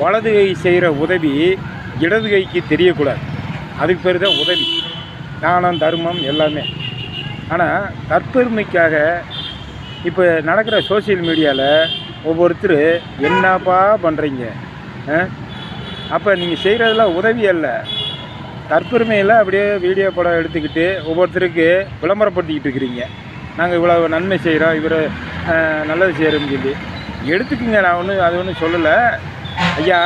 வலது கை செய்கிற உதவி இடது கைக்கு தெரியக்கூடாது. அதுக்கு பேர் தான் உதவி, தானம், தர்மம் எல்லாமே. ஆனால் தற்பெருமைக்காக இப்போ நடக்கிற சோசியல் மீடியாவில் ஒவ்வொருத்தர் என்னப்பா பண்ணுறீங்க? அப்போ நீங்கள் செய்கிறதெல்லாம் உதவி அல்ல, தற்பெருமையில் அப்படியே வீடியோ படம் எடுத்துக்கிட்டு ஒவ்வொருத்தருக்கு விளம்பரப்படுத்திக்கிட்டு இருக்கிறீங்க. நாங்கள் இவ்வளோ நன்மை செய்கிறோம், இவர் நல்லது செய்கிறோம்னு சொல்லி எடுத்துக்குங்க. நான் அது ஒன்றும் சொல்லலை ஐயா.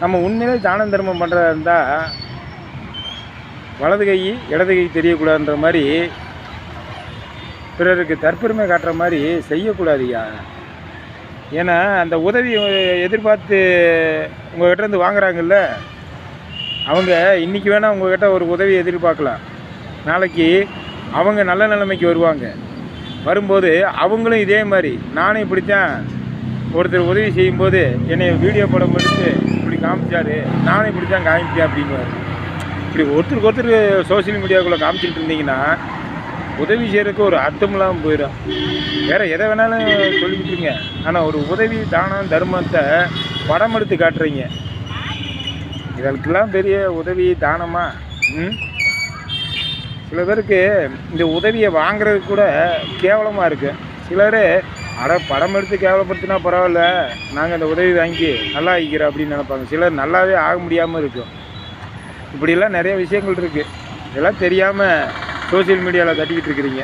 நம்ம உண்மையிலே தானம் தர்மம் பண்ணுறதா இருந்தால் வலது கை இடது கை தெரியக்கூடாதுன்ற மாதிரி, பிறருக்கு தற்பெருமை காட்டுற மாதிரி செய்யக்கூடாது ஐயா. ஏன்னா அந்த உதவி எதிர்பார்த்து உங்கள்கிட்டருந்து வாங்குறாங்கல்ல, அவங்க இன்றைக்கி வேணால் உங்கள்கிட்ட ஒரு உதவி எதிர்பார்க்கலாம். நாளைக்கு அவங்க நல்ல நிலைமைக்கு வருவாங்க. வரும்போது அவங்களும் இதே மாதிரி நானும் இப்படித்தான் ஒருத்தர் உதவி செய்யும்போது என்னை வீடியோ படம் எடுத்து இப்படி காமிச்சாரு, நானும் இப்படி தான் காமிச்சேன் அப்படின்வார். இப்படி ஒருத்தருக்கு ஒருத்தர் சோசியல் மீடியாவுக்குள்ளே காமிச்சிட்டு இருந்தீங்கன்னா உதவி செய்கிறதுக்கு ஒரு அர்த்தம் இல்லாமல் போயிடும். வேறு எதை வேணாலும் சொல்லிக்கிட்டுருங்க, ஆனால் ஒரு உதவி தானம் தர்மத்தை படம் எடுத்து காட்டுறீங்க. இதற்கெல்லாம் பெரிய உதவி தானமா? சில பேருக்கு இந்த உதவியை வாங்குறது கூட கேவலமாக இருக்குது. சிலர் படம் எடுத்து கேவலப்படுத்தினா பரவாயில்ல, நாங்கள் இந்த உதவி வாங்கி நல்லா ஆகிக்கிறோம் அப்படின்னு நினைப்பாங்க. சிலர் நல்லாவே ஆக முடியாமல் இருக்கும். இப்படிலாம் நிறைய விஷயங்கள் இருக்குது. இதெல்லாம் தெரியாமல் சோசியல் மீடியாவில் தட்டிக்கிட்டு இருக்கிறீங்க.